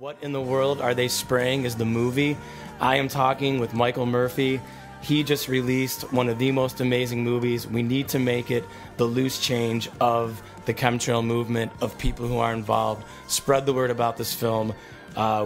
What in the World Are They Spraying is the movie. I am talking with Michael Murphy. He just released one of the most amazing movies. We need to make it the loose change of the chemtrail movement, of people who are involved. Spread the word about this film.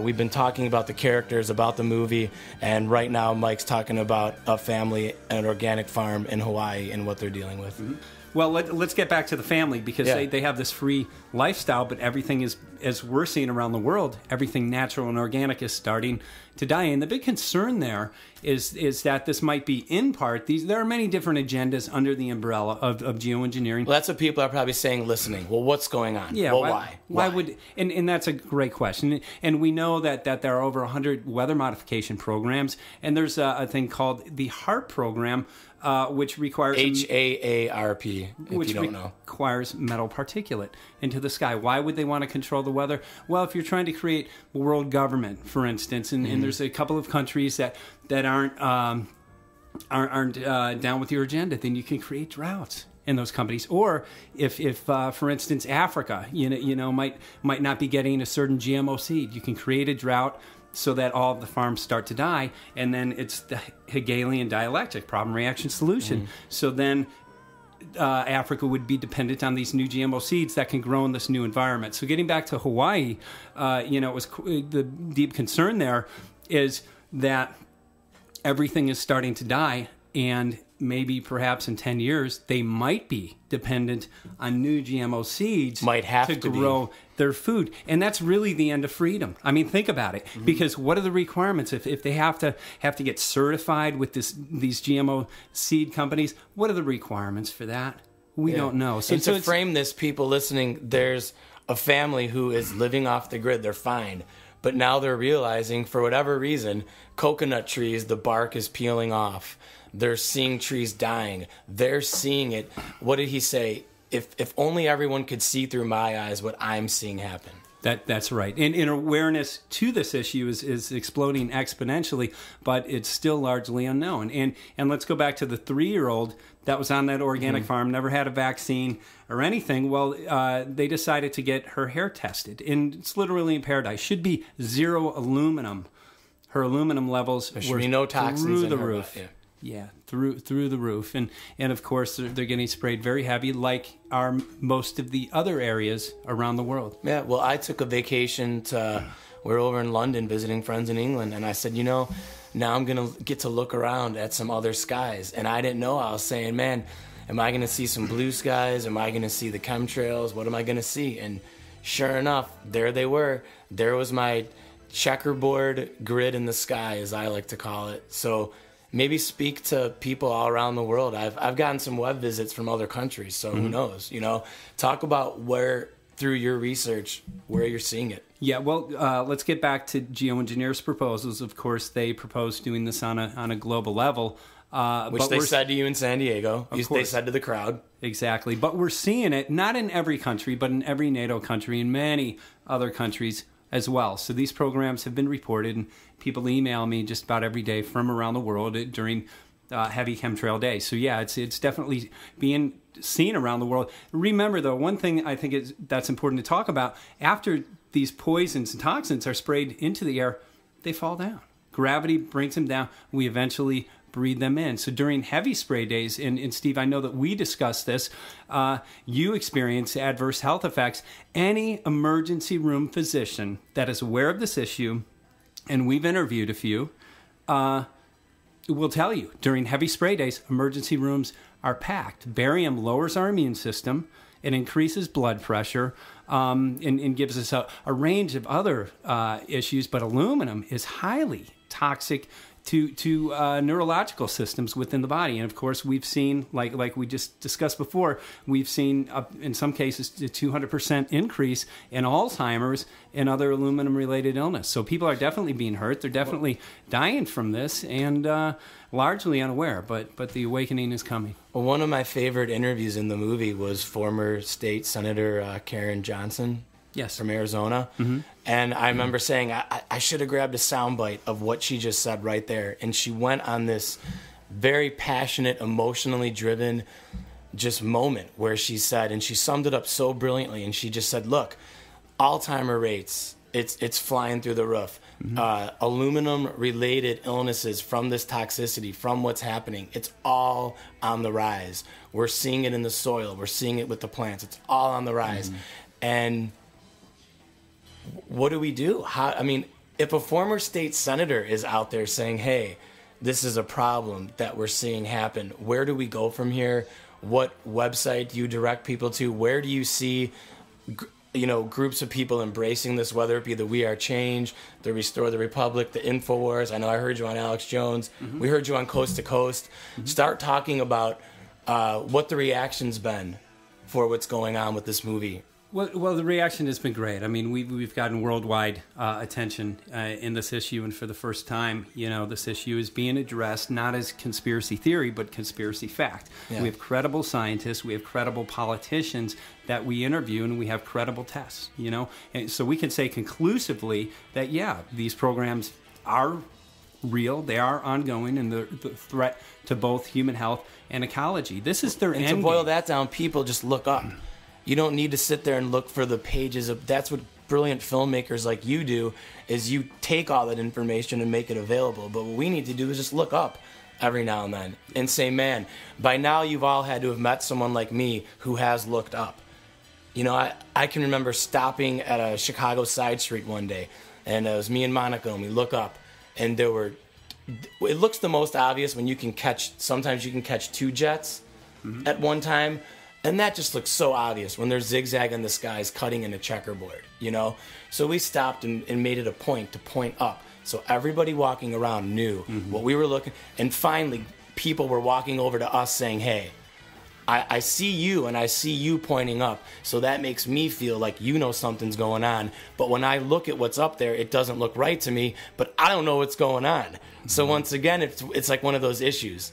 We've been talking about the characters, about the movie, and right now Mike's talking about a family, an organic farm in Hawaii, and what they're dealing with. Mm-hmm. Well, let's get back to the family, because they have this free lifestyle, but everything is, as we're seeing around the world, everything natural and organic is starting to die. And the big concern there is that this might be, in part, there are many different agendas under the umbrella of geoengineering. Well, that's what people are probably saying, listening. Well, what's going on? Yeah, well, why would, and that's a great question. And we know that there are over 100 weather modification programs, and there's a thing called the HAARP program, which requires HAARP, if you don't know. Requires metal particulate into the sky. Why would they want to control the weather? Well, if you're trying to create a world government, for instance, and there's a couple of countries that aren't down with your agenda, then you can create droughts in those companies. Or if for instance, Africa, might not be getting a certain GMO seed, you can create a drought so that all of the farms start to die, and then it's the Hegelian dialectic, problem, reaction, solution. So then Africa would be dependent on these new GMO seeds that can grow in this new environment. So getting back to Hawaii, it was the deep concern there is that everything is starting to die, and maybe perhaps in 10 years they might be dependent on new GMO seeds to grow their food. And that's really the end of freedom. I mean, think about it. Because what are the requirements if they have to get certified with these GMO seed companies? What are the requirements for that? We don't know. So to frame this, people listening, there's a family who is living off the grid. They're fine. But now they're realizing, for whatever reason, coconut trees, the bark is peeling off. They're seeing trees dying. They're seeing it. What did he say? If only everyone could see through my eyes what I'm seeing happen. That's right. And awareness to this issue is exploding exponentially, but it's still largely unknown. And let's go back to the 3-year-old that was on that organic farm, never had a vaccine or anything. Well, they decided to get her hair tested. And it's literally in paradise. Should be 0 aluminum. Her aluminum levels were no toxins through the in her roof. Butt, Yeah, through the roof. And of course, they're getting sprayed very heavy, like are most of the other areas around the world. Yeah, well, I took a vacation we're over in London visiting friends in England, and I said, now I'm going to get to look around at some other skies. And I didn't know. I was saying, man, am I going to see some blue skies? Am I going to see the chemtrails? What am I going to see? And sure enough, there they were. There was my checkerboard grid in the sky, as I like to call it. So maybe speak to people all around the world. I've gotten some web visits from other countries, so who knows? Talk about where, through your research, where you're seeing it. Yeah, well, let's get back to geoengineers' proposals. Of course, they proposed doing this on a global level. Which they said to you in San Diego. They said to the crowd. Exactly. But we're seeing it, not in every country, but in every NATO country and many other countries as well. So these programs have been reported, and people email me just about every day from around the world during heavy chemtrail days. So yeah, it's definitely being seen around the world. Remember, though, one thing I think that's important to talk about, after these poisons and toxins are sprayed into the air, they fall down. Gravity brings them down. We eventually breathe them in. So during heavy spray days, and Steve, I know that we discussed this, you experience adverse health effects. Any emergency room physician that is aware of this issue, and we've interviewed a few, will tell you during heavy spray days, emergency rooms are packed. Barium lowers our immune system. It increases blood pressure and gives us a range of other issues, but aluminum is highly toxic to neurological systems within the body. And of course, we've seen, like we just discussed before, we've seen in some cases a 200% increase in Alzheimer's and other aluminum-related illness. So people are definitely being hurt. They're definitely dying from this, and largely unaware, but the awakening is coming. Well, one of my favorite interviews in the movie was former State Senator Karen Johnson. Yes. From Arizona. And I remember saying, I should have grabbed a soundbite of what she just said right there. And she went on this very passionate, emotionally driven just moment where she said, and she summed it up so brilliantly, and she just said, look, Alzheimer rates it's flying through the roof. Aluminum-related illnesses from this toxicity, from what's happening, it's all on the rise. We're seeing it in the soil. We're seeing it with the plants. It's all on the rise. And what do we do? If a former state senator is out there saying, hey, this is a problem that we're seeing happen, where do we go from here? What website do you direct people to? Where do you see groups of people embracing this, whether it be the We Are Change, the Restore the Republic, the InfoWars? I know I heard you on Alex Jones. We heard you on Coast to Coast. Start talking about what the reaction's been for what's going on with this movie. Well, the reaction has been great. I mean, we've gotten worldwide attention in this issue, and for the first time, this issue is being addressed not as conspiracy theory, but conspiracy fact. Yeah. We have credible scientists, we have credible politicians that we interview, and we have credible tests. And so we can say conclusively that these programs are real, they are ongoing, and the threat to both human health and ecology. This is their end game. To boil that down, people just look up. You don't need to sit there and look for the pages of. That's what brilliant filmmakers like you do, is you take all that information and make it available. But what we need to do is just look up every now and then and say, man, by now you've all had to have met someone like me who has looked up. I can remember stopping at a Chicago side street one day, and it was me and Monica, and we look up, and it looks the most obvious when sometimes you can catch two jets at one time. And that just looks so obvious when they're zigzagging the skies, cutting in a checkerboard, So we stopped and made it a point to point up. So everybody walking around knew what we were looking. And finally, people were walking over to us saying, hey, I see you, and I see you pointing up. So that makes me feel like something's going on. But when I look at what's up there, it doesn't look right to me, but I don't know what's going on. So once again, it's like one of those issues.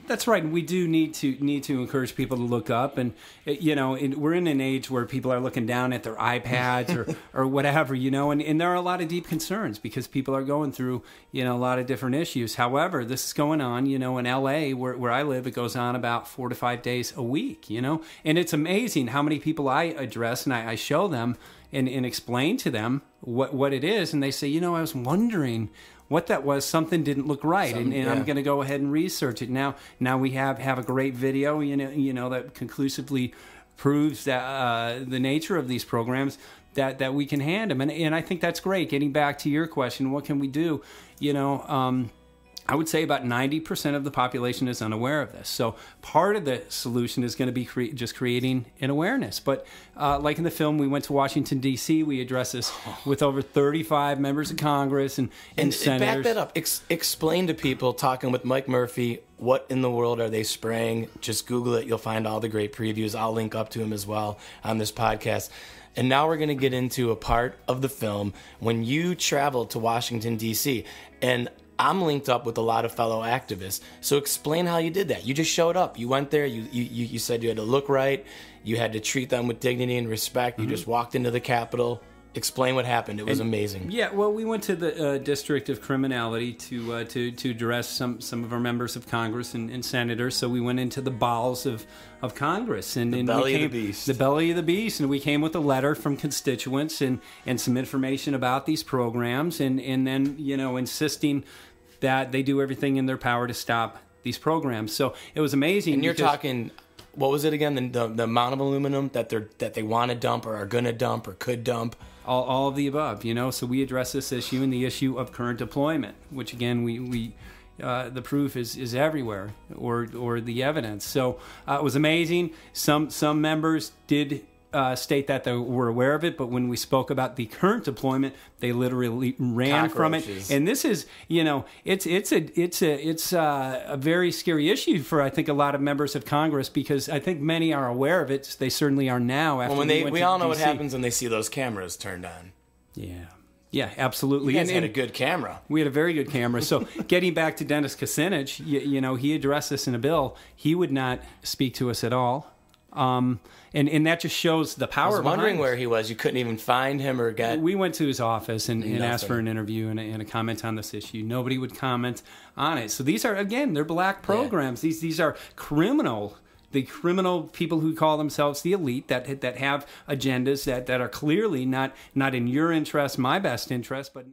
That's right. We do need to encourage people to look up, and we're in an age where people are looking down at their iPads or whatever, and there are a lot of deep concerns because people are going through a lot of different issues. However, this is going on, in LA where I live. It goes on about 4 to 5 days a week, and it's amazing how many people I address and I show them and explain to them what it is, and they say, I was wondering what that was. Something didn't look right, and I'm going to go ahead and research it. Now we have a great video, that conclusively proves that the nature of these programs that we can hand them, and I think that's great. Getting back to your question, what can we do? I would say about 90% of the population is unaware of this. So part of the solution is going to be just creating an awareness. But like in the film, we went to Washington, D.C. We addressed this with over 35 members of Congress and senators. Back that up. Explain to people, talking with Mike Murphy, what in the world are they spraying? Just Google it. You'll find all the great previews. I'll link up to him as well on this podcast. And now we're going to get into a part of the film when you traveled to Washington, D.C. And I'm linked up with a lot of fellow activists. So explain how you did that. You just showed up. You went there. You said you had to look right. You had to treat them with dignity and respect. You just walked into the Capitol. Explain what happened. It was amazing. Yeah, well, we went to the District of Criminality to address some of our members of Congress and senators. So we went into the bowels of Congress. And the belly of the beast. The belly of the beast. And we came with a letter from constituents and some information about these programs and then, insisting that they do everything in their power to stop these programs. So it was amazing. And you're talking, what was it again? The amount of aluminum that they want to dump or are going to dump or could dump. All of the above, So we address this issue and the issue of current deployment, which again we the proof is everywhere, or the evidence. So it was amazing. Some members did state that they were aware of it, but when we spoke about the current deployment, they literally ran from it. And this is, it's a very scary issue for, I think, a lot of members of Congress, because I think many are aware of it. They certainly are now. After we all know what happens when they see those cameras turned on. Yeah, absolutely. You guys had a good camera. We had a very good camera. So getting back to Dennis Kucinich, he addressed this in a bill. He would not speak to us at all. And that just shows the power. I was wondering where he was. You couldn't even find him or get. We went to his office and asked for an interview and a comment on this issue. Nobody would comment on it. So these are, again, they're black programs. Yeah. These are criminal the criminal people who call themselves the elite that have agendas that are clearly not in your interest, my best interest, but